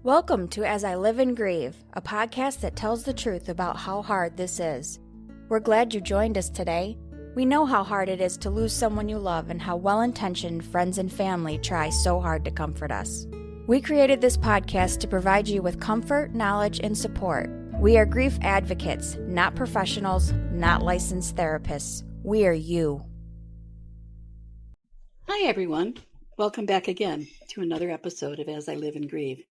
Welcome to As I Live and Grieve, a podcast that tells the truth about how hard this is. We're glad you joined us today. We know how hard it is to lose someone you love and how well-intentioned friends and family try so hard to comfort us. We created this podcast to provide you with comfort, knowledge, and support. We are grief advocates, not professionals, not licensed therapists. We are you. Hi, everyone. Welcome back again to another episode of As I Live and Grieve.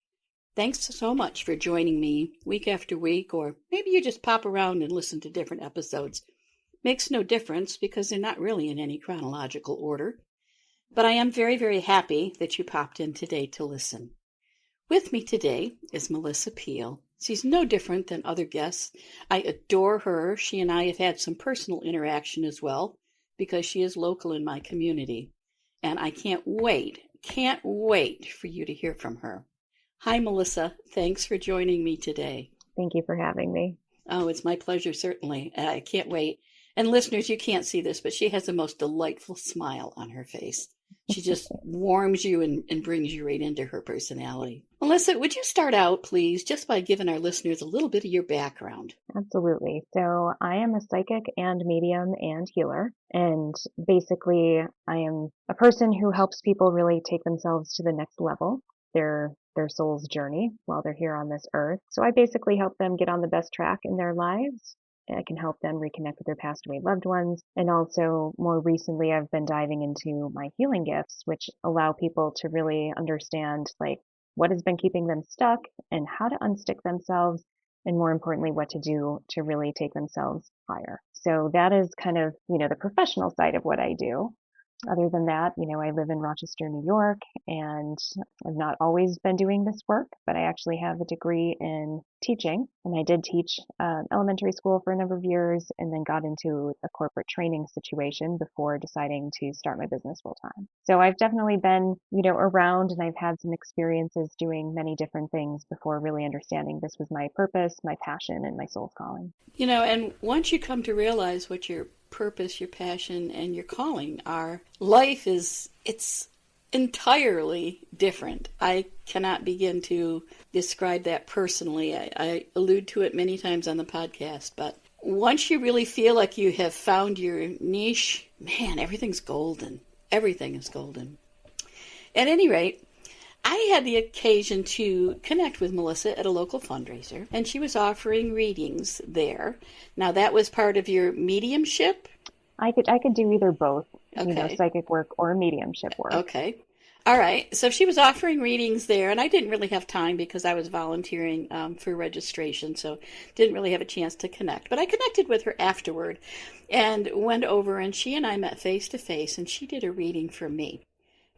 Thanks so much for joining me week after week, or maybe you just pop around and listen to different episodes. Makes no difference because they're not really in any chronological order. But I am very, very happy that you popped in today to listen. With me today is Melissa Peil. She's no different than other guests. I adore her. She and I have had some personal interaction as well because she is local in my community. And I can't wait for you to hear from her. Hi, Melissa. Thanks for joining me today. Thank you for having me. Oh, it's my pleasure, certainly. I can't wait. And listeners, you can't see this, but she has the most delightful smile on her face. She just warms you and brings you right into her personality. Melissa, would you start out, please, just by giving our listeners a little bit of your background? Absolutely. So I am a psychic and medium and healer. And basically, I am a person who helps people really take themselves to the next level, their soul's journey while they're here on this earth. So I basically help them get on the best track in their lives. I can help them reconnect with their passed away loved ones. And also more recently, I've been diving into my healing gifts, which allow people to really understand what has been keeping them stuck and how to unstick themselves. And more importantly, what to do to really take themselves higher. So that is kind of, the professional side of what I do. Other than that, I live in Rochester, New York, and I've not always been doing this work, but I actually have a degree in teaching, and I did teach elementary school for a number of years and then got into a corporate training situation before deciding to start my business full time. So I've definitely been, around, and I've had some experiences doing many different things before really understanding this was my purpose, my passion, and my soul's calling. And once you come to realize what your purpose, your passion, and your calling are, life it's entirely different. I cannot begin to describe that personally. I allude to it many times on the podcast, but once you really feel like you have found your niche, man, everything's golden. Everything is golden. At any rate, I had the occasion to connect with Melissa at a local fundraiser, and she was offering readings there. Now, that was part of your mediumship? I could do either both, okay. Psychic work or mediumship work. Okay. All right. So she was offering readings there, and I didn't really have time because I was volunteering for registration, so didn't really have a chance to connect. But I connected with her afterward and went over, and she and I met face to face, and she did a reading for me.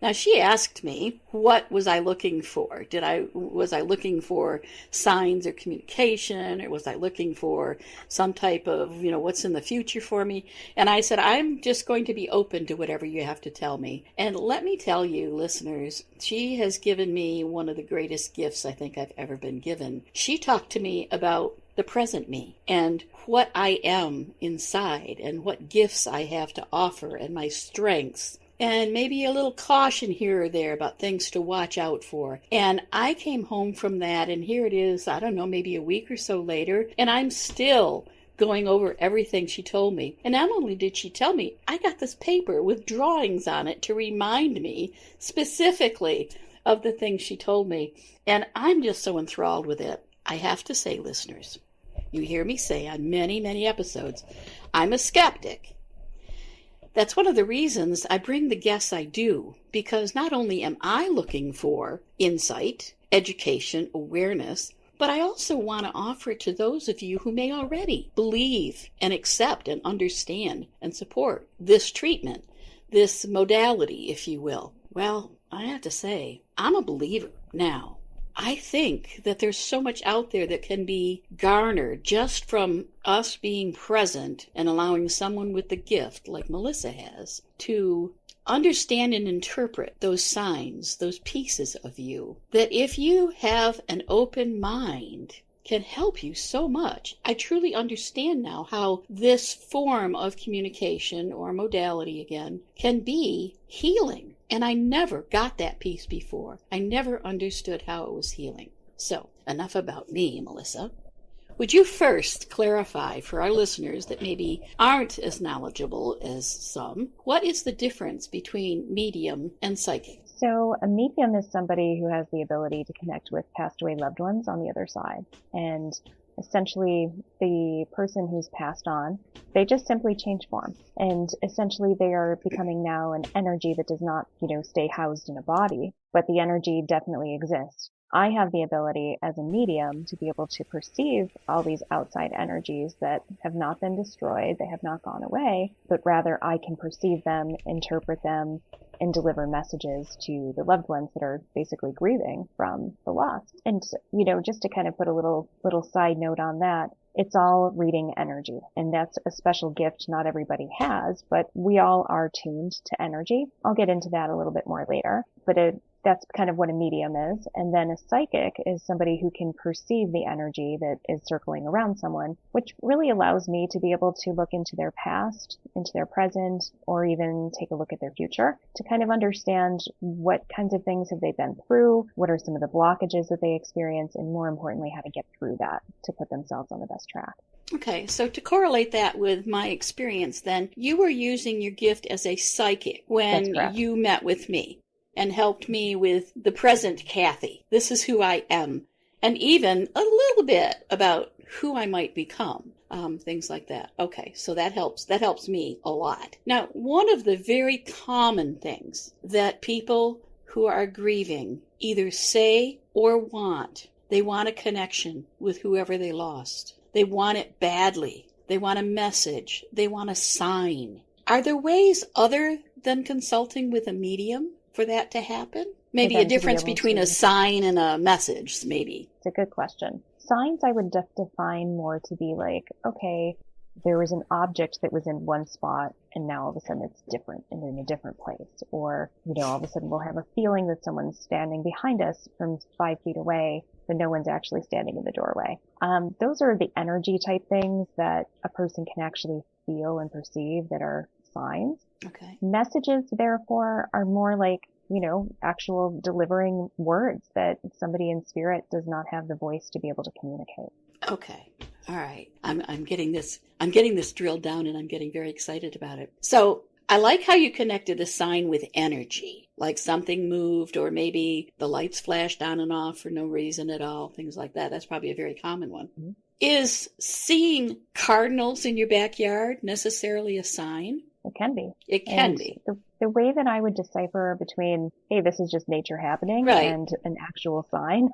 Now, she asked me, what was I looking for? Was I looking for signs or communication, or was I looking for some type of, what's in the future for me? And I said, I'm just going to be open to whatever you have to tell me. And let me tell you, listeners, she has given me one of the greatest gifts I think I've ever been given. She talked to me about the present me and what I am inside and what gifts I have to offer and my strengths. And maybe a little caution here or there about things to watch out for. And I came home from that, and here it is, I don't know, maybe a week or so later, and I'm still going over everything she told me. And not only did she tell me, I got this paper with drawings on it to remind me specifically of the things she told me. And I'm just so enthralled with it. I have to say, listeners, you hear me say on many, many episodes, I'm a skeptic. That's one of the reasons I bring the guests I do, because not only am I looking for insight, education, awareness, but I also want to offer it to those of you who may already believe and accept and understand and support this treatment, this modality, if you will. Well, I have to say, I'm a believer now. I think that there's so much out there that can be garnered just from us being present and allowing someone with the gift, like Melissa has, to understand and interpret those signs, those pieces of you, that if you have an open mind, can help you so much. I truly understand now how this form of communication or modality, again, can be healing. And I never got that piece before. I never understood how it was healing. So enough about me, Melissa. Would you first clarify for our listeners that maybe aren't as knowledgeable as some, what is the difference between medium and psychic? So a medium is somebody who has the ability to connect with passed away loved ones on the other side. And essentially the person who's passed on, they just simply change form. And essentially they are becoming now an energy that does not, stay housed in a body, but the energy definitely exists. I have the ability as a medium to be able to perceive all these outside energies that have not been destroyed, they have not gone away, but rather I can perceive them, interpret them, and deliver messages to the loved ones that are basically grieving from the loss. And, just to kind of put a little side note on that, it's all reading energy. And that's a special gift not everybody has, but we all are tuned to energy. I'll get into that a little bit more later, but that's kind of what a medium is. And then a psychic is somebody who can perceive the energy that is circling around someone, which really allows me to be able to look into their past, into their present, or even take a look at their future to kind of understand what kinds of things have they been through, what are some of the blockages that they experience, and more importantly, how to get through that to put themselves on the best track. Okay, so to correlate that with my experience then, you were using your gift as a psychic when you met with me and helped me with the present Kathy. This is who I am. And even a little bit about who I might become. Things like that. Okay, so that helps. That helps me a lot. Now, one of the very common things that people who are grieving either say or want, they want a connection with whoever they lost. They want it badly. They want a message. They want a sign. Are there ways other than consulting with a medium for that to happen? Maybe a difference between a sign and a message, maybe. It's a good question. Signs I would define more to be like, okay, there was an object that was in one spot and now all of a sudden it's different and in a different place. Or, all of a sudden we'll have a feeling that someone's standing behind us from 5 feet away, but no one's actually standing in the doorway. Those are the energy type things that a person can actually feel and perceive that are signs. Okay. Messages, therefore, are more like, actual delivering words that somebody in spirit does not have the voice to be able to communicate. Okay. All right. I'm getting this drilled down and I'm getting very excited about it. So I like how you connected the sign with energy, like something moved or maybe the lights flashed on and off for no reason at all, things like that. That's probably a very common one. Mm-hmm. Is seeing cardinals in your backyard necessarily a sign? It can be. It can be. The way that I would decipher between, hey, this is just nature happening, right, and an actual sign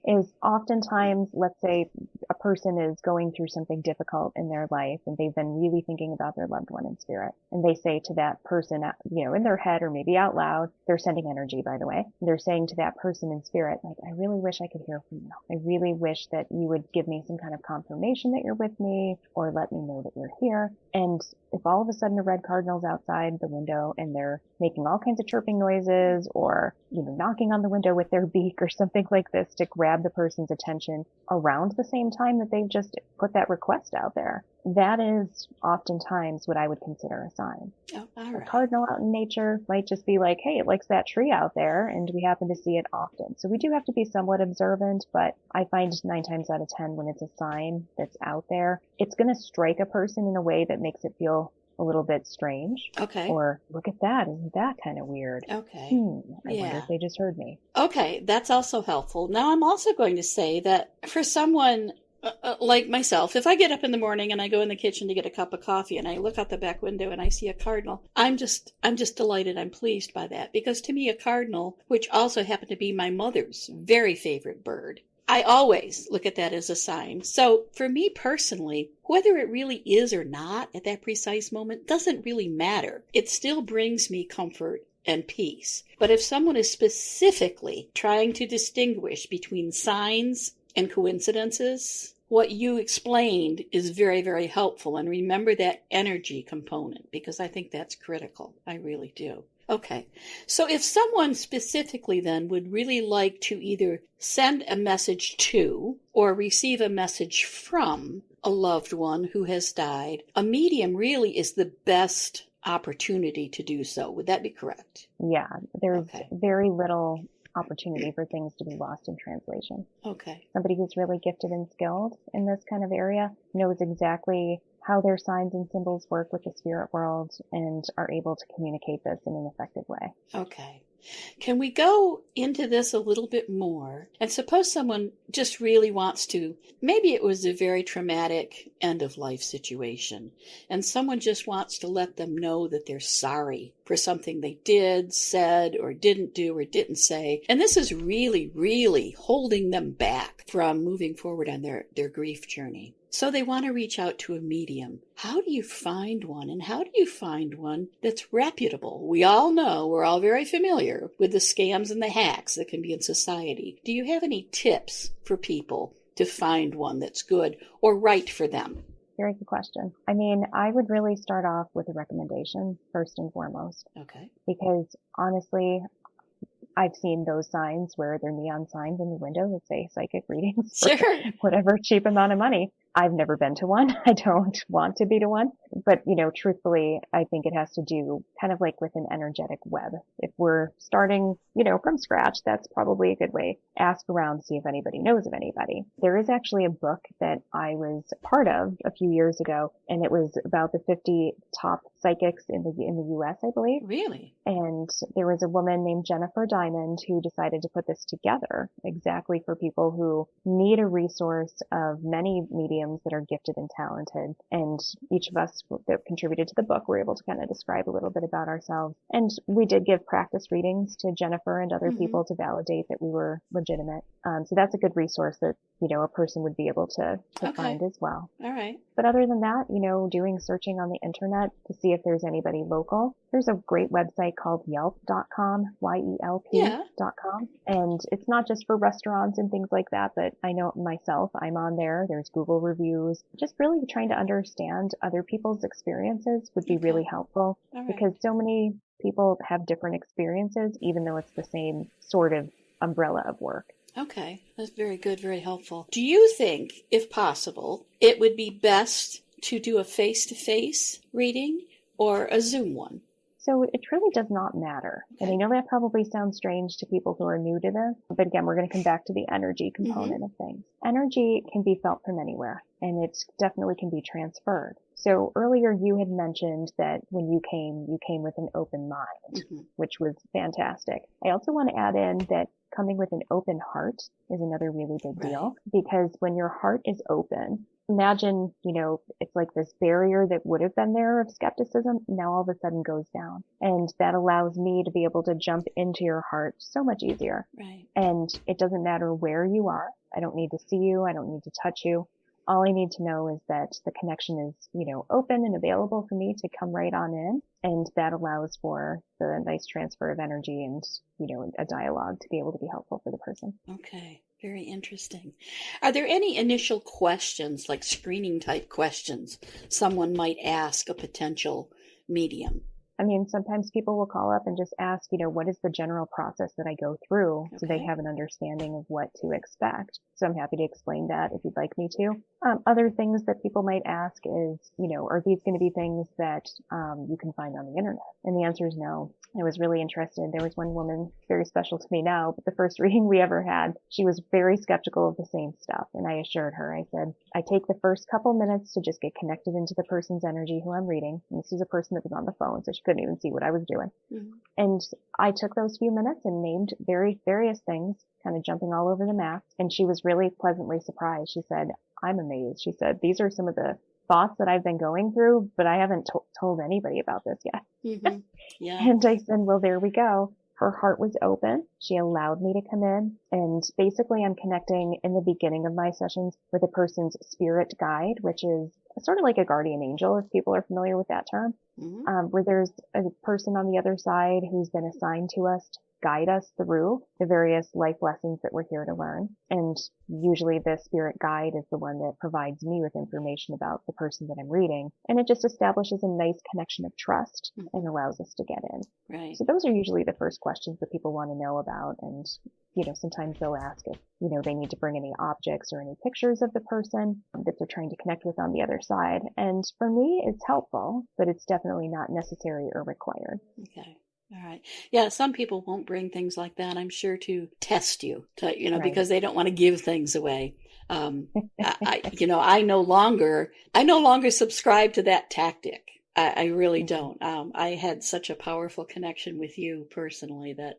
is oftentimes, let's say a person is going through something difficult in their life and they've been really thinking about their loved one in spirit. And they say to that person, in their head or maybe out loud, they're sending energy, by the way. They're saying to that person in spirit, like, I really wish I could hear from you. I really wish that you would give me some kind of confirmation that you're with me or let me know that you're here. And if all of a sudden a red cardinal's outside the window and they're making all kinds of chirping noises or, knocking on the window with their beak or something like this to grab the person's attention around the same time that they've just put that request out there, that is oftentimes what I would consider a sign. Oh, all right. A cardinal out in nature might just be like, hey, it likes that tree out there, and we happen to see it often. So we do have to be somewhat observant, but I find 9 times out of 10 when it's a sign that's out there, it's going to strike a person in a way that makes it feel a little bit strange. Okay. Or, look at that, isn't that kind of weird? Okay. I wonder if they just heard me. Okay, that's also helpful. Now, I'm also going to say that for someone like myself, if I get up in the morning and I go in the kitchen to get a cup of coffee and I look out the back window and I see a cardinal, I'm just delighted. I'm pleased by that, because to me, a cardinal, which also happened to be my mother's very favorite bird, I always look at that as a sign. So for me personally, whether it really is or not at that precise moment doesn't really matter. It still brings me comfort and peace. But if someone is specifically trying to distinguish between signs and coincidences, what you explained is very, very helpful. And remember that energy component, because I think that's critical. I really do. Okay, so if someone specifically then would really like to either send a message to or receive a message from a loved one who has died, a medium really is the best opportunity to do so. Would that be correct? Yeah, there's very little opportunity for things to be lost in translation. Okay. Somebody who's really gifted and skilled in this kind of area knows exactly how their signs and symbols work with the spirit world and are able to communicate this in an effective way. Okay. Can we go into this a little bit more? And suppose someone just really wants to, maybe it was a very traumatic end of life situation, and someone just wants to let them know that they're sorry for something they did, said, or didn't do, or didn't say. And this is really, really holding them back from moving forward on their grief journey. So they want to reach out to a medium. How do you find one? And how do you find one that's reputable? We all know, we're all very familiar with the scams and the hacks that can be in society. Do you have any tips for people to find one that's good or right for them? Very good question. I mean, I would really start off with a recommendation first and foremost. Okay. Because honestly, I've seen those signs where they're neon signs in the window that say psychic readings for Sure. whatever cheap amount of money. I've never been to one. I don't want to be to one. But, truthfully, I think it has to do kind of like with an energetic web. If we're starting, from scratch, that's probably a good way. Ask around, see if anybody knows of anybody. There is actually a book that I was part of a few years ago, and it was about the 50 top psychics in the U.S., I believe. Really? And there was a woman named Jennifer Diamond who decided to put this together exactly for people who need a resource of many mediums that are gifted and talented. And each of us that contributed to the book were able to kind of describe a little bit about ourselves. And we did give practice readings to Jennifer and other people to validate that we were legitimate. So that's a good resource that, a person would be able to find as well. All right. But other than that, doing searching on the internet to see if there's anybody local. There's a great website called yelp.com, YELP.com. And it's not just for restaurants and things like that, but I know myself, I'm on there. There's Google reviews. Just really trying to understand other people's experiences would be really helpful because so many people have different experiences, even though it's the same sort of umbrella of work. Okay, that's very good, very helpful. Do you think, if possible, it would be best to do a face-to-face reading or a Zoom one? So it really does not matter. And I know that probably sounds strange to people who are new to this, but again, we're going to come back to the energy component of things. Energy can be felt from anywhere, and it definitely can be transferred. So earlier you had mentioned that when you came with an open mind, which was fantastic. I also want to add in that coming with an open heart is another really big deal, because when your heart is open, imagine, it's like this barrier that would have been there of skepticism now all of a sudden goes down. And that allows me to be able to jump into your heart so much easier. Right. And it doesn't matter where you are. I don't need to see you. I don't need to touch you. All I need to know is that the connection is, open and available for me to come right on in. And that allows for the nice transfer of energy and, a dialogue to be able to be helpful for the person. Okay. Very interesting. Are there any initial questions, like screening type questions, someone might ask a potential medium? I mean, sometimes people will call up and just ask, what is the general process that I go through so they have an understanding of what to expect. So I'm happy to explain that if you'd like me to. Other things that people might ask is, are these going to be things that you can find on the internet? And the answer is no. I was really interested. There was one woman very special to me now, but the first reading we ever had, she was very skeptical of the same stuff. And I assured her, I said, I take the first couple minutes to just get connected into the person's energy who I'm reading. And this is a person that was on the phone, so she couldn't even see what I was doing. And I took those few minutes and named various things, kind of jumping all over the map. And she was really pleasantly surprised. She said, I'm amazed. She said, these are some of the thoughts that I've been going through, but I haven't told anybody about this yet. Yeah. And I said, well, there we go. Her heart was open. She allowed me to come in. And basically I'm connecting in the beginning of my sessions with a person's spirit guide, which is sort of like a guardian angel, if people are familiar with that term, where there's a person on the other side who's been assigned to us to guide us through the various life lessons that we're here to learn. And usually the spirit guide is the one that provides me with information about the person that I'm reading. And it just establishes a nice connection of trust and allows us to get in. Right. So those are usually the first questions that people want to know about. And, sometimes they'll ask if, they need to bring any objects or any pictures of the person that they're trying to connect with on the other side. And for me, it's helpful, but it's definitely not necessary or required. Okay. All right. Yeah, some people won't bring things like that, I'm sure, to test you, Right. because they don't want to give things away. Um, I no longer subscribe to that tactic. I really Mhm. don't. I had such a powerful connection with you personally that,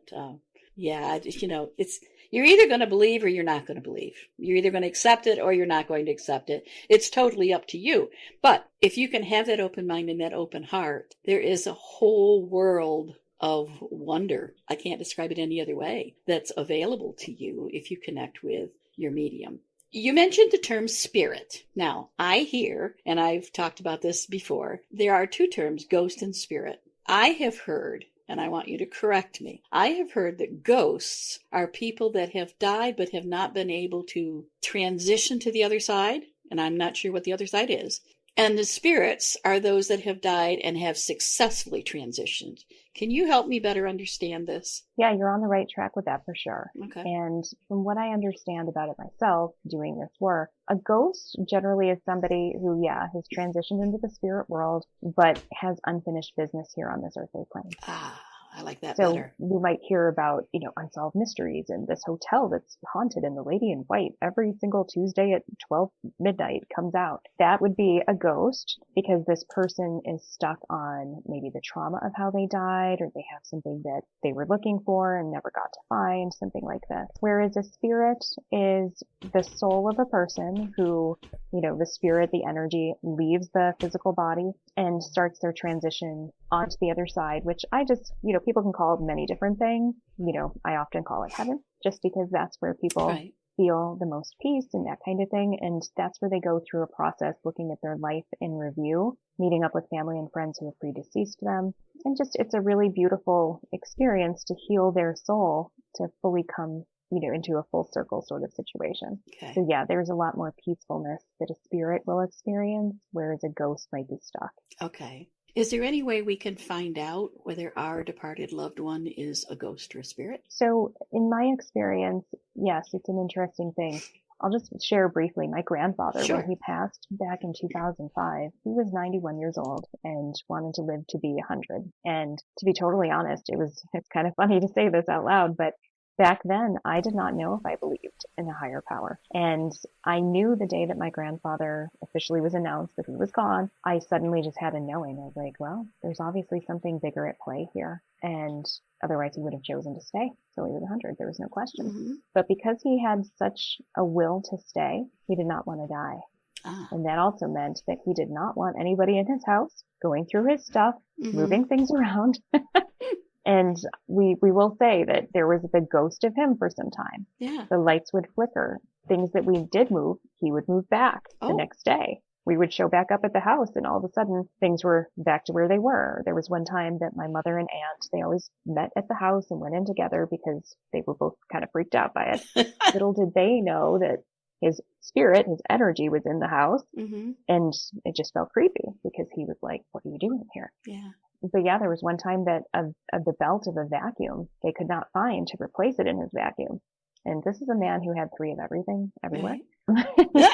it's you're either going to believe or you're not going to believe. You're either going to accept it or you're not going to accept it. It's totally up to you. But if you can have that open mind and that open heart, there is a whole world of wonder. I can't describe it any other way. That's available to you if you connect with your medium. You mentioned the term spirit. Now, I hear, and I've talked about this before, there are two terms, ghost and spirit. I have heard, and I want you to correct me, I have heard that ghosts are people that have died but have not been able to transition to the other side, and I'm not sure what the other side is. And the spirits are those that have died and have successfully transitioned. Can you help me better understand this? Yeah, you're on the right track with that for sure. Okay. And from what I understand about it myself, doing this work, a ghost generally is somebody who, yeah, has transitioned into the spirit world, but has unfinished business here on this earthly plane. Ah, I like that So better. you might hear about, unsolved mysteries and this hotel that's haunted and the lady in white every single Tuesday at 12 midnight comes out. That would be a ghost because this person is stuck on maybe the trauma of how they died, or they have something that they were looking for and never got to find, something like this. Whereas a spirit is the soul of a person who, the spirit, the energy leaves the physical body and starts their transition onto the other side, which I just, people can call it many different things. I often call it heaven just because that's where people Right. feel the most peace and that kind of thing. And that's where they go through a process looking at their life in review, meeting up with family and friends who have predeceased them. And just, it's a really beautiful experience to heal their soul to fully come, into a full circle sort of situation. Okay. So yeah, there's a lot more peacefulness that a spirit will experience, whereas a ghost might be stuck. Okay. Is there any way we can find out whether our departed loved one is a ghost or a spirit? So in my experience, yes, it's an interesting thing. I'll just share briefly. My grandfather, Sure. when he passed back in 2005, he was 91 years old and wanted to live to be 100. And to be totally honest, it's kind of funny to say this out loud, but back then I did not know if I believed in a higher power. And I knew the day that my grandfather officially was announced that he was gone, I suddenly just had a knowing. I was like, well, there's obviously something bigger at play here. And otherwise he would have chosen to stay till he was 100. There was no question. Mm-hmm. But because he had such a will to stay, he did not want to die. Ah. And that also meant that he did not want anybody in his house going through his stuff, Mm-hmm. moving things around. And we will say that there was the ghost of him for some time. Yeah. The lights would flicker. Things that we did move, he would move back the next day. We would show back up at the house and all of a sudden things were back to where they were. There was one time that my mother and aunt, they always met at the house and went in together because they were both kind of freaked out by it. Little did they know that his spirit, his energy was in the house. Mm-hmm. And it just felt creepy because he was like, what are you doing here? Yeah. But yeah, there was one time that of the belt of a vacuum, they could not find to replace it in his vacuum. And this is a man who had 3 of everything everywhere. Right.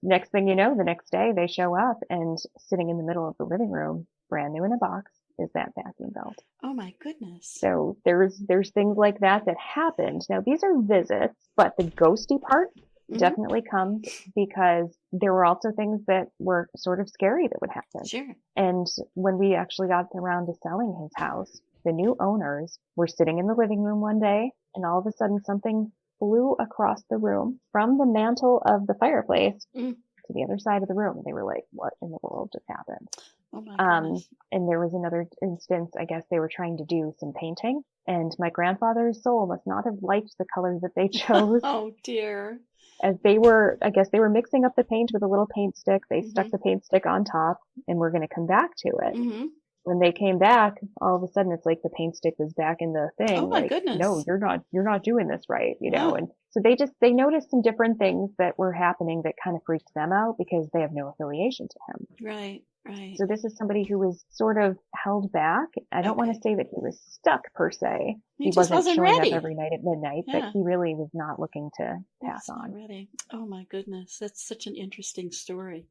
Next thing you know, the next day they show up and sitting in the middle of the living room, brand new in a box, is that vacuum belt. Oh my goodness. So there's things like that happened. Now these are visits, but the ghosty part definitely comes because there were also things that were sort of scary that would happen. Sure. And when we actually got around to selling his house, the new owners were sitting in the living room one day and all of a sudden something flew across the room from the mantle of the fireplace to the other side of the room. And they were like, what in the world just happened? Oh my goodness. And there was another instance, I guess they were trying to do some painting and my grandfather's soul must not have liked the colors that they chose. Oh dear. As they were, I guess they were mixing up the paint with a little paint stick. They stuck the paint stick on top and we're going to come back to it. Mm-hmm. When they came back, all of a sudden it's like the paint stick was back in the thing. Oh my like, goodness. no, you're not doing this right, And so they noticed some different things that were happening that kind of freaked them out because they have no affiliation to him. Right. Right. So this is somebody who was sort of held back. I don't want to say that he was stuck per se. He wasn't showing ready. up every night at midnight, but he really was not looking to pass on. Ready. Oh my goodness. That's such an interesting story.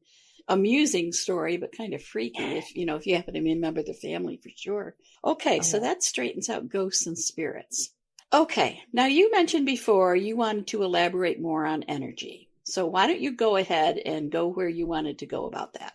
amusing story, but kind of freaky if you happen to be a member of the family for sure. Okay, so that straightens out ghosts and spirits. Okay, now you mentioned before you wanted to elaborate more on energy. So why don't you go ahead and go where you wanted to go about that?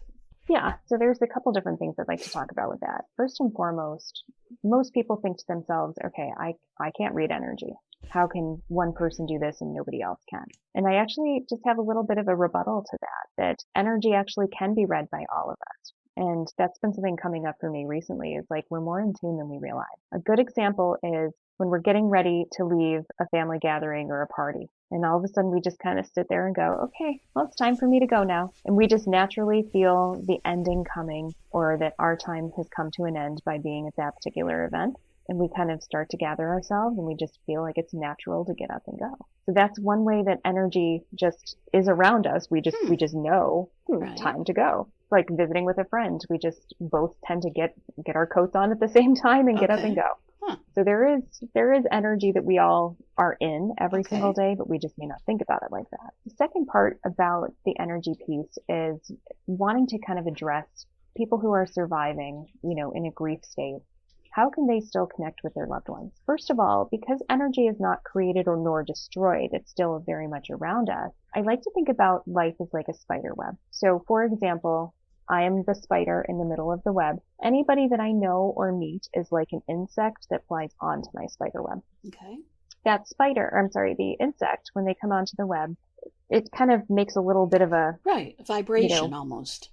Yeah, so there's a couple different things I'd like to talk about with that. First and foremost, most people think to themselves, okay, I can't read energy. How can one person do this and nobody else can? And I actually just have a little bit of a rebuttal to that energy actually can be read by all of us. And that's been something coming up for me recently, is like we're more in tune than we realize. A good example is when we're getting ready to leave a family gathering or a party. And all of a sudden we just kind of sit there and go, okay, well, it's time for me to go now. And we just naturally feel the ending coming, or that our time has come to an end by being at that particular event. And we kind of start to gather ourselves and we just feel like it's natural to get up and go. So that's one way that energy just is around us. We just know, Right. Time to go. Like visiting with a friend, we just both tend to get our coats on at the same time and get up and go. Huh. So there is energy that we all are in every Okay. single day, but we just may not think about it like that. The second part about the energy piece is wanting to kind of address people who are surviving, in a grief state. How can they still connect with their loved ones? First of all, because energy is not created or nor destroyed, it's still very much around us. I like to think about life as like a spider web. So for example, I am the spider in the middle of the web. Anybody that I know or meet is like an insect that flies onto my spider web. Okay. The insect, when they come onto the web, it kind of makes a little bit of a Right. A vibration almost.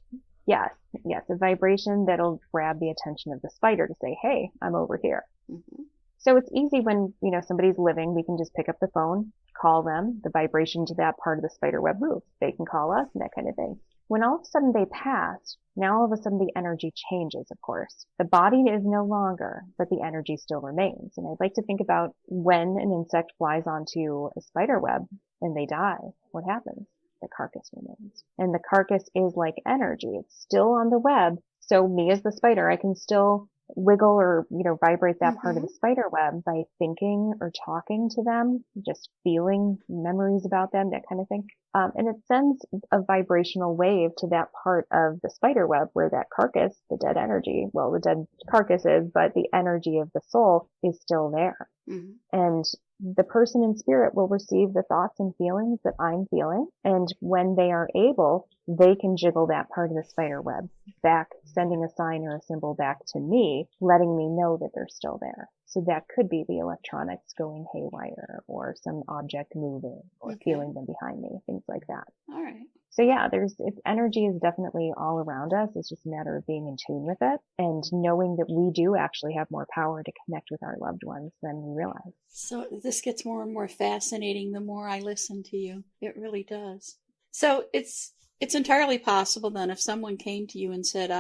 Yes, a vibration that'll grab the attention of the spider to say, hey, I'm over here. Mm-hmm. So it's easy when, somebody's living, we can just pick up the phone, call them, the vibration to that part of the spider web moves. They can call us and that kind of thing. When all of a sudden they pass, now all of a sudden the energy changes, of course. The body is no longer, but the energy still remains. And I'd like to think about when an insect flies onto a spider web and they die, what happens? The carcass remains. And the carcass is like energy. It's still on the web. So me as the spider, I can still wiggle or, vibrate that part of the spider web by thinking or talking to them, just feeling memories about them, that kind of thing. And it sends a vibrational wave to that part of the spider web where that carcass, the dead carcass is, but the energy of the soul is still there. Mm-hmm. And the person in spirit will receive the thoughts and feelings that I'm feeling. And when they are able, they can jiggle that part of the spider web back, sending a sign or a symbol back to me, letting me know that they're still there. So that could be the electronics going haywire or some object moving or feeling them behind me, things like that. All right. So yeah, energy is definitely all around us. It's just a matter of being in tune with it and knowing that we do actually have more power to connect with our loved ones than we realize. So this gets more and more fascinating the more I listen to you. It really does. So it's entirely possible then if someone came to you and said,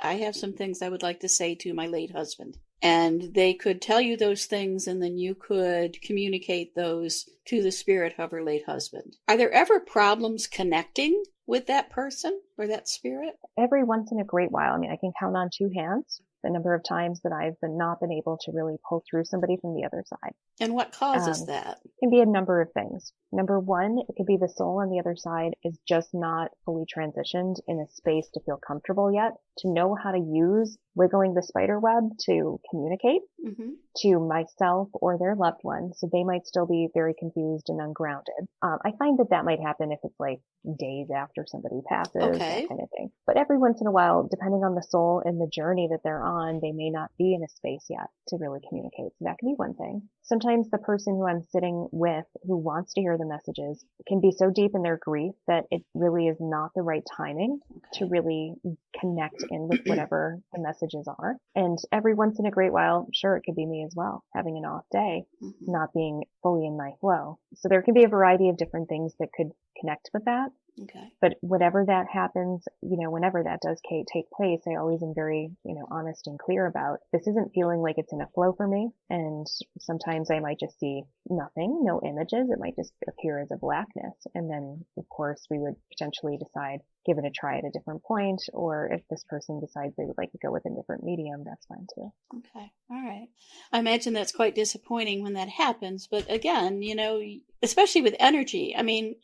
I have some things I would like to say to my late husband. And they could tell you those things and then you could communicate those to the spirit of her late husband. Are there ever problems connecting with that person or that spirit? Every once in a great while. I mean, I can count on two hands the number of times that I've not been able to really pull through somebody from the other side. And what causes that? It can be a number of things. Number one, it could be the soul on the other side is just not fully transitioned in a space to feel comfortable yet, to know how to use wiggling the spider web to communicate to myself or their loved one. So they might still be very confused and ungrounded. I find that might happen if it's like days after somebody passes, that kind of thing. But every once in a while, depending on the soul and the journey that they're on, they may not be in a space yet to really communicate. So that can be one thing. Sometimes the person who I'm sitting with who wants to hear the messages can be so deep in their grief that it really is not the right timing to really connect in with whatever the messages are. And every once in a great while, sure, it could be me as well, having an off day, not being fully in my flow. So there can be a variety of different things that could connect with that. Okay. But whatever that happens, whenever that does take place, I always am very, honest and clear about this isn't feeling like it's in a flow for me. And sometimes I might just see nothing, no images. It might just appear as a blackness. And then, of course, we would potentially decide, give it a try at a different point. Or if this person decides they would like to go with a different medium, that's fine too. Okay. All right. I imagine that's quite disappointing when that happens. But again, especially with energy, I mean,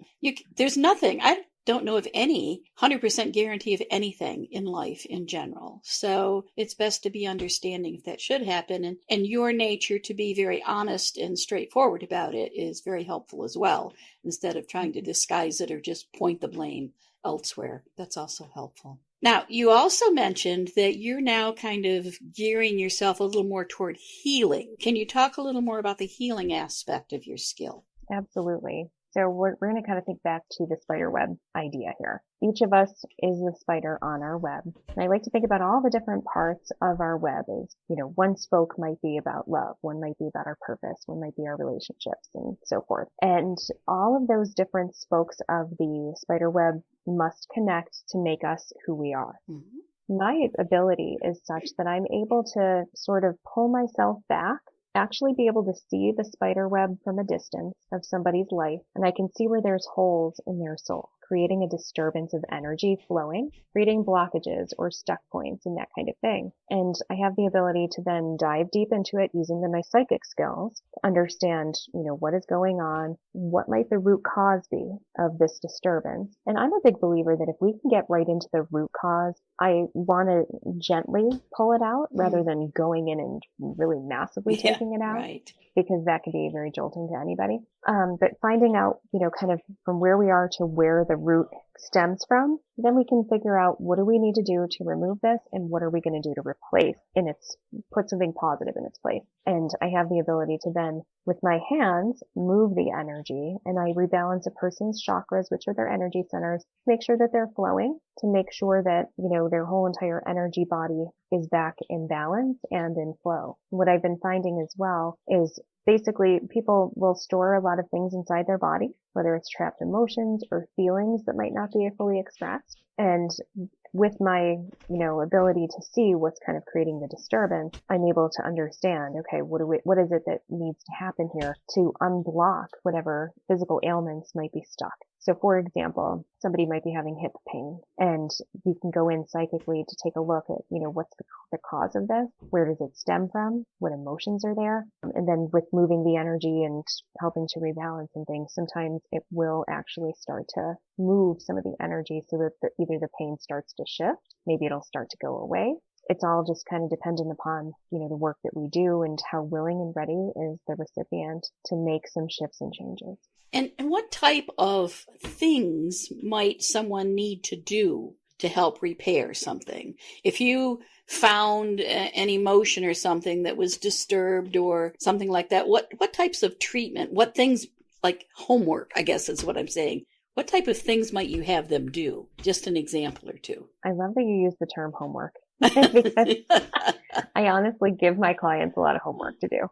there's nothing. don't know of any 100% guarantee of anything in life in general. So it's best to be understanding if that should happen. And your nature to be very honest and straightforward about it is very helpful as well, instead of trying to disguise it or just point the blame elsewhere. That's also helpful. Now, you also mentioned that you're now kind of gearing yourself a little more toward healing. Can you talk a little more about the healing aspect of your skill? Absolutely. So we're going to kind of think back to the spider web idea here. Each of us is a spider on our web. And I like to think about all the different parts of our web as, one spoke might be about love, one might be about our purpose, one might be our relationships and so forth. And all of those different spokes of the spider web must connect to make us who we are. Mm-hmm. My ability is such that I'm able to sort of pull myself back, actually be able to see the spider web from a distance of somebody's life, and I can see where there's holes in their soul, creating a disturbance of energy flowing, creating blockages or stuck points and that kind of thing. And I have the ability to then dive deep into it using my psychic skills to understand, what is going on, what might the root cause be of this disturbance. And I'm a big believer that if we can get right into the root cause, I want to gently pull it out rather than going in and really massively taking it out, right, because that can be very jolting to anybody. But finding out, kind of from where we are to where the root stems from, then we can figure out what do we need to do to remove this and what are we going to do to replace put something positive in its place. And I have the ability to then, with my hands, move the energy, and I rebalance a person's chakras, which are their energy centers, make sure that they're flowing, to make sure that, their whole entire energy body is back in balance and in flow. What I've been finding as well is basically people will store a lot of things inside their body, whether it's trapped emotions or feelings that might not be fully expressed. And with my, ability to see what's kind of creating the disturbance, I'm able to understand, okay, what is it that needs to happen here to unblock whatever physical ailments might be stuck. So for example, somebody might be having hip pain, and you can go in psychically to take a look at, what's the cause of this? Where does it stem from? What emotions are there? And then with moving the energy and helping to rebalance and things, sometimes it will actually start to move some of the energy so that either the pain starts to shift, maybe it'll start to go away. It's all just kind of dependent upon, the work that we do and how willing and ready is the recipient to make some shifts and changes. And what type of things might someone need to do to help repair something? If you found an emotion or something that was disturbed or something like that, what types of treatment, what things, like homework, I guess is what I'm saying, what type of things might you have them do? Just an example or two. I love that you use the term homework. Because I honestly give my clients a lot of homework to do.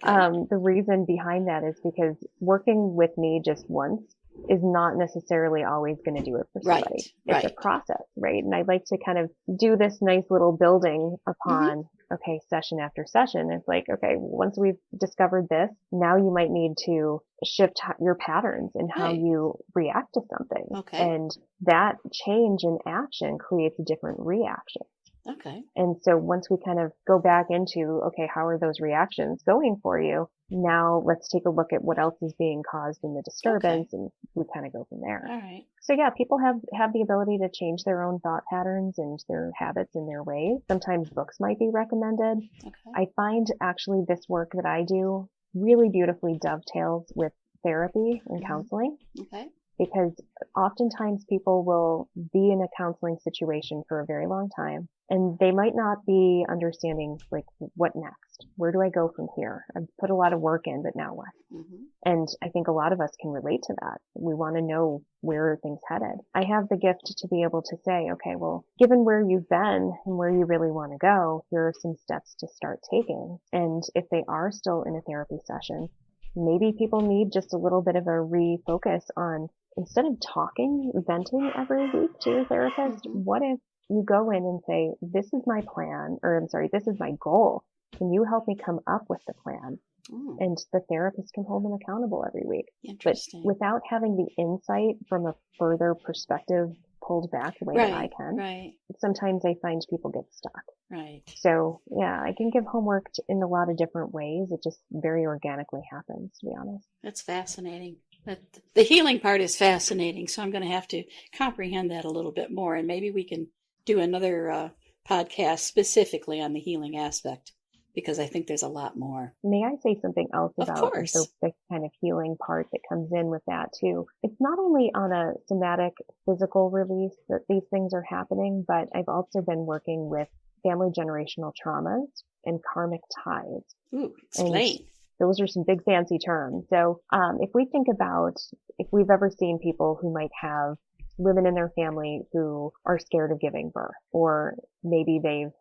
The reason behind that is because working with me just once is not necessarily always going to do it for somebody. It's a process, right? And I like to kind of do this nice little building upon, okay, session after session. It's like, okay, once we've discovered this, now you might need to shift your patterns and how you react to something. Okay. And that change in action creates a different reaction. Okay. And so once we kind of go back into, okay, how are those reactions going for you? Now let's take a look at what else is being caused in the disturbance, and we kind of go from there. All right. So yeah, people have the ability to change their own thought patterns and their habits and their ways. Sometimes books might be recommended. Okay. I find actually this work that I do really beautifully dovetails with therapy and counseling. Okay. Because oftentimes people will be in a counseling situation for a very long time, and they might not be understanding, like, what next? Where do I go from here? I've put a lot of work in, but now what? Mm-hmm. And I think a lot of us can relate to that. We want to know where are things headed. I have the gift to be able to say, okay, well, given where you've been and where you really want to go, here are some steps to start taking. And if they are still in a therapy session, maybe people need just a little bit of a refocus on, instead of venting every week to your therapist, what if you go in and say, this is my plan, this is my goal. Can you help me come up with the plan? And the therapist can hold them accountable every week. Interesting. But without having the insight from a further perspective pulled back the way that I can, sometimes I find people get stuck. Right. So yeah, I can give homework in a lot of different ways. It just very organically happens, to be honest. That's fascinating. But the healing part is fascinating, so I'm going to have to comprehend that a little bit more, and maybe we can do another podcast specifically on the healing aspect, because I think there's a lot more. May I say something else Of about course. the kind of healing part that comes in with that too? It's not only on a somatic physical release that these things are happening, but I've also been working with family generational traumas and karmic ties. Ooh, explain. And those are some big fancy terms. So if we think about, if we've ever seen people who might have women in their family who are scared of giving birth, or maybe they've,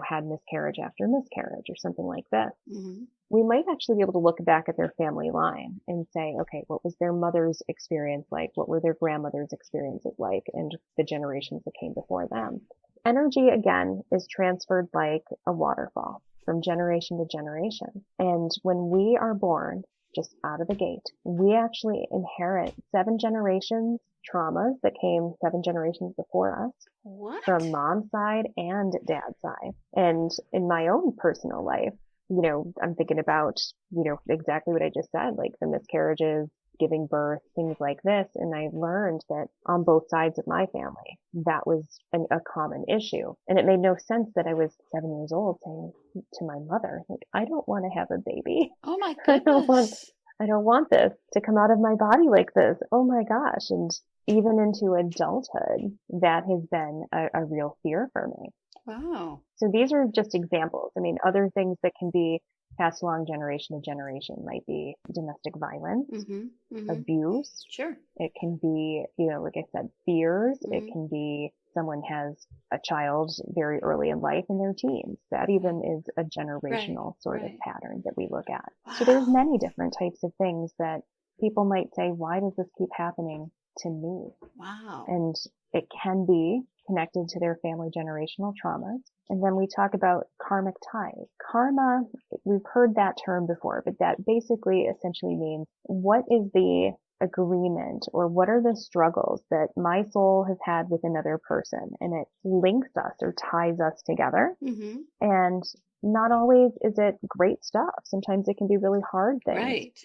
had miscarriage after miscarriage or something like this, Mm-hmm. we might actually be able to look back at their family line and say, okay, what was their mother's experience like? What were their grandmother's experiences like? And the generations that came before them. Energy, again, is transferred like a waterfall from generation to generation. And when we are born, just out of the gate, we actually inherit 7 generations traumas that came 7 generations before us. What? From mom's side and dad's side. And in my own personal life, I'm thinking about, exactly what I just said, like the miscarriages, giving birth, things like this. And I learned that on both sides of my family, that was a common issue. And it made no sense that I was 7 years old saying to my mother, like, I don't want to have a baby. Oh my goodness. I don't want this to come out of my body like this. Oh my gosh. And even into adulthood, that has been a real fear for me. Wow. So these are just examples. I mean, other things that can be passed along generation to generation might be domestic violence, abuse. Sure. It can be, like I said, fears. Mm-hmm. It can be someone has a child very early in life in their teens. That even is a generational sort of pattern that we look at. Wow. So there's many different types of things that people might say, why does this keep happening to me? Wow. And it can be connected to their family generational traumas. And then we talk about karmic ties. Karma, we've heard that term before, but that basically essentially means what is the agreement or what are the struggles that my soul has had with another person, and it links us or ties us together. Mm-hmm. And not always is it great stuff. Sometimes it can be really hard things. Right.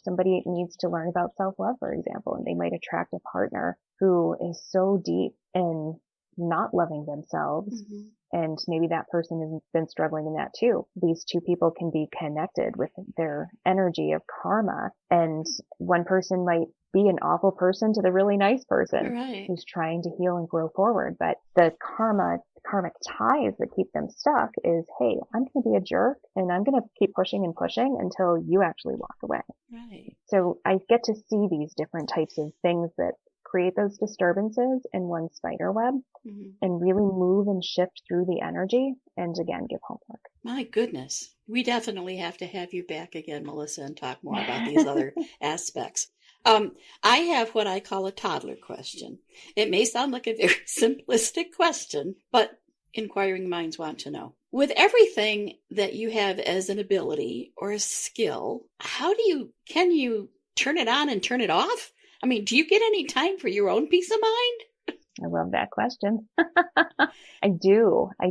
Somebody needs to learn about self-love, for example, and they might attract a partner who is so deep in not loving themselves. Mm-hmm. And maybe that person has been struggling in that too. These two people can be connected with their energy of karma. And one person might be an awful person to the really nice person who's trying to heal and grow forward. But the karmic ties that keep them stuck is, hey, I'm going to be a jerk and I'm going to keep pushing and pushing until you actually walk away. Right. So I get to see these different types of things that create those disturbances in one spider web and really move and shift through the energy and again give homework. My goodness. We definitely have to have you back again, Melissa, and talk more about these other aspects. I have what I call a toddler question. It may sound like a very simplistic question, but inquiring minds want to know. With everything that you have as an ability or a skill, can you turn it on and turn it off? I mean, do you get any time for your own peace of mind? I love that question. I do. I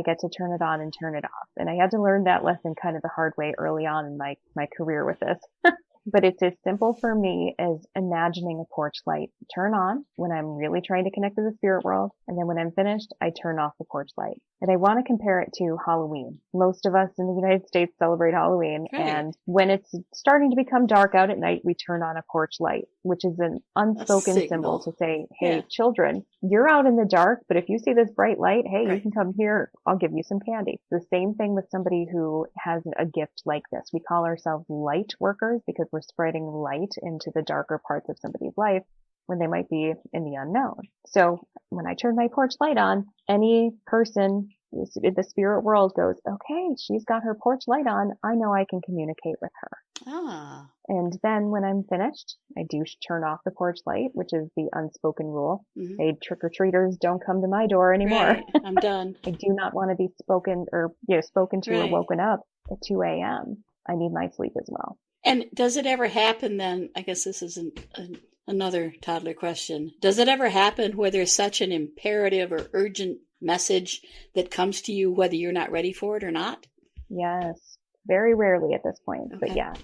get to turn it on and turn it off. And I had to learn that lesson kind of the hard way early on in my career with this. But it's as simple for me as imagining a porch light turn on when I'm really trying to connect to the spirit world. And then when I'm finished, I turn off the porch light. And I want to compare it to Halloween. Most of us in the United States celebrate Halloween. Right. And when it's starting to become dark out at night, we turn on a porch light, which is an unspoken symbol to say, hey, children, you're out in the dark, but if you see this bright light, hey, you can come here. I'll give you some candy. The same thing with somebody who has a gift like this. We call ourselves light workers because we're spreading light into the darker parts of somebody's life when they might be in the unknown. So when I turn my porch light on, any person in the spirit world goes, okay, she's got her porch light on. I know I can communicate with her. Ah. And then when I'm finished, I do turn off the porch light, which is the unspoken rule. Hey, trick-or-treaters, don't come to my door anymore. Right. I'm done. I do not want to be spoken to or woken up at 2 a.m. I need my sleep as well. And does it ever happen then, I guess this is another toddler question, does it ever happen where there's such an imperative or urgent message that comes to you whether you're not ready for it or not? Yes, very rarely at this point, but yes.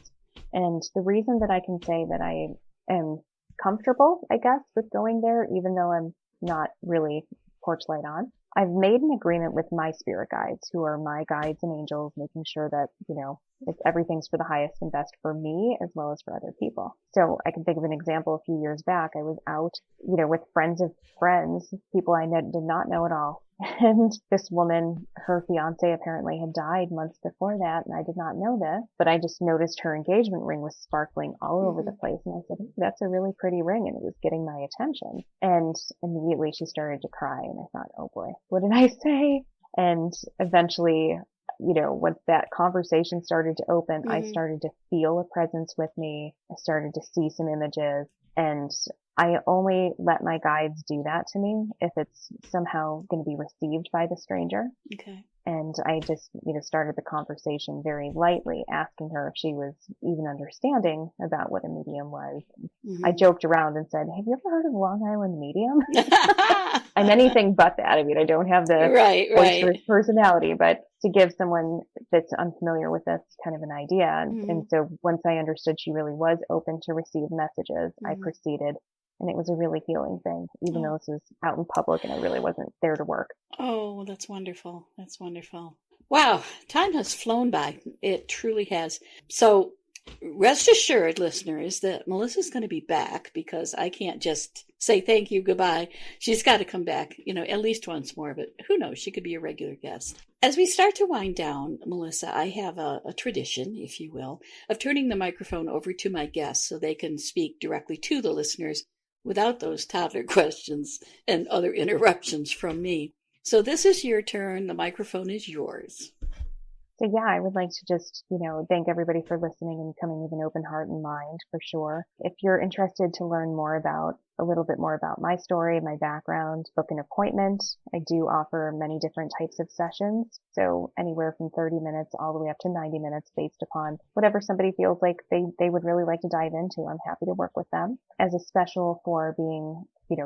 And the reason that I can say that I am comfortable, I guess, with going there, even though I'm not really porch light on. I've made an agreement with my spirit guides, who are my guides and angels, making sure that, everything's for the highest and best for me as well as for other people. So I can think of an example. A few years back, I was out, with friends of friends, people I did not know at all. And this woman, her fiance apparently had died months before that, and I did not know this, but I just noticed her engagement ring was sparkling all over the place. And I said, "Ooh, that's a really pretty ring," and it was getting my attention. And immediately she started to cry, and I thought, oh boy, what did I say? And eventually, once that conversation started to open, I started to feel a presence with me. I started to see some images, and I only let my guides do that to me if it's somehow going to be received by the stranger. Okay. And I just, started the conversation very lightly, asking her if she was even understanding about what a medium was. I joked around and said, "Have you ever heard of Long Island Medium?" I'm anything but that. I mean, I don't have the boisterous personality, but to give someone that's unfamiliar with this kind of an idea. And so once I understood she really was open to receive messages, I proceeded. And it was a really healing thing, even though this was out in public and I really wasn't there to work. Oh, that's wonderful. That's wonderful. Wow, time has flown by. It truly has. So rest assured, listeners, that Melissa's going to be back, because I can't just say thank you, goodbye. She's got to come back, at least once more, but who knows? She could be a regular guest. As we start to wind down, Melissa, I have a tradition, if you will, of turning the microphone over to my guests so they can speak directly to the listeners without those toddler questions and other interruptions from me. So this is your turn. The microphone is yours. So yeah, I would like to just, thank everybody for listening and coming with an open heart and mind, for sure. If you're interested to learn a little bit more about my story, my background, book an appointment. I do offer many different types of sessions. So anywhere from 30 minutes all the way up to 90 minutes, based upon whatever somebody feels like they would really like to dive into. I'm happy to work with them. As a special for being,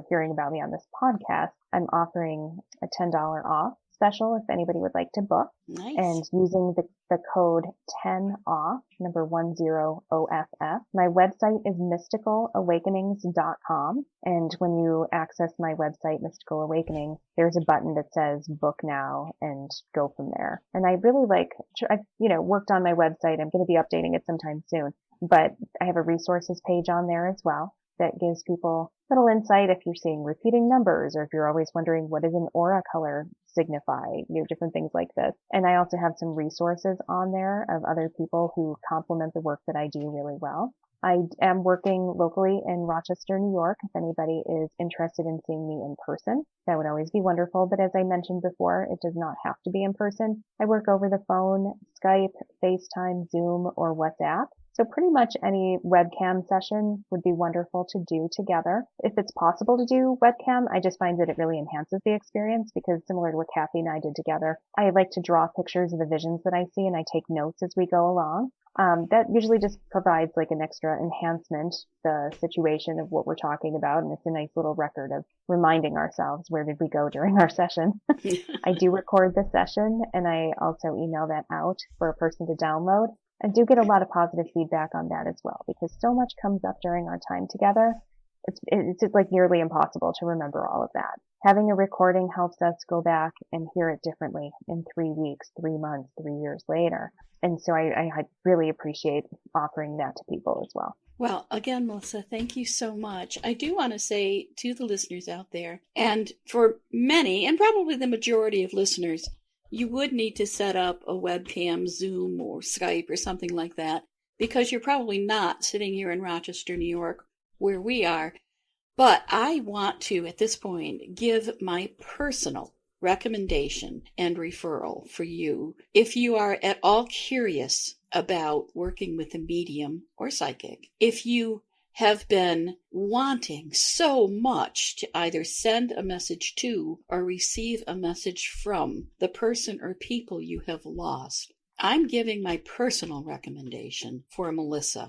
hearing about me on this podcast, I'm offering a $10 off special if anybody would like to book. Nice. And using the code 10OFF, number 10OFF. My website is mysticalawakenings.com. And when you access my website, Mystical Awakenings, there's a button that says book now and go from there. And I really I've, worked on my website. I'm going to be updating it sometime soon, but I have a resources page on there as well that gives people little insight if you're seeing repeating numbers, or if you're always wondering what does an aura color signify, different things like this. And I also have some resources on there of other people who complement the work that I do really well. I am working locally in Rochester, New York. If anybody is interested in seeing me in person, that would always be wonderful. But as I mentioned before, it does not have to be in person. I work over the phone, Skype, FaceTime, Zoom, or WhatsApp. So pretty much any webcam session would be wonderful to do together. If it's possible to do webcam, I just find that it really enhances the experience, because similar to what Kathy and I did together, I like to draw pictures of the visions that I see and I take notes as we go along. That usually just provides an extra enhancement, the situation of what we're talking about. And it's a nice little record of reminding ourselves, where did we go during our session? I do record the session, and I also email that out for a person to download. I do get a lot of positive feedback on that as well, because so much comes up during our time together. It's nearly impossible to remember all of that. Having a recording helps us go back and hear it differently in 3 weeks, 3 months, 3 years later. And so I really appreciate offering that to people as well. Well, again, Melissa, thank you so much. I do want to say to the listeners out there, and for many, and probably the majority of listeners, you would need to set up a webcam, Zoom, or Skype, or something like that, because you're probably not sitting here in Rochester, New York, where we are. But I want to, at this point, give my personal recommendation and referral for you. If you are at all curious about working with a medium or psychic, if you have been wanting so much to either send a message to or receive a message from the person or people you have lost, I'm giving my personal recommendation for Melissa.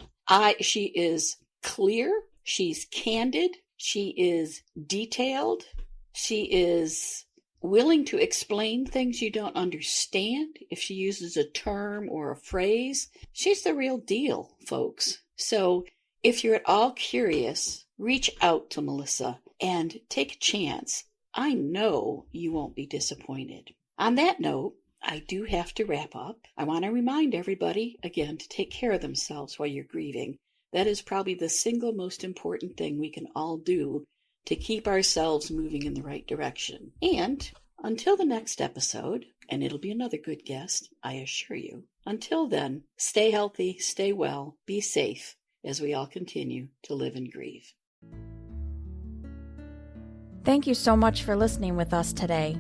She is clear, she's candid, she is detailed, she is willing to explain things you don't understand. If she uses a term or a phrase, she's the real deal, folks. So If you're at all curious, reach out to Melissa and take a chance. I know you won't be disappointed. On that note, I do have to wrap up. I want to remind everybody, again, to take care of themselves while you're grieving. That is probably the single most important thing we can all do to keep ourselves moving in the right direction. And until the next episode, and it'll be another good guest, I assure you. Until then, stay healthy, stay well, be safe as we all continue to live and grieve. Thank you so much for listening with us today.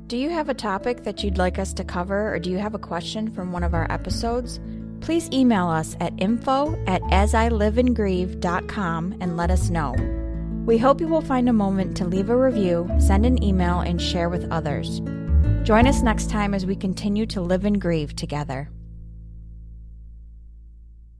Do you have a topic that you'd like us to cover, or do you have a question from one of our episodes? Please email us at info@asiliveinggrieve.com and let us know. We hope you will find a moment to leave a review, send an email, and share with others. Join us next time as we continue to live and grieve together.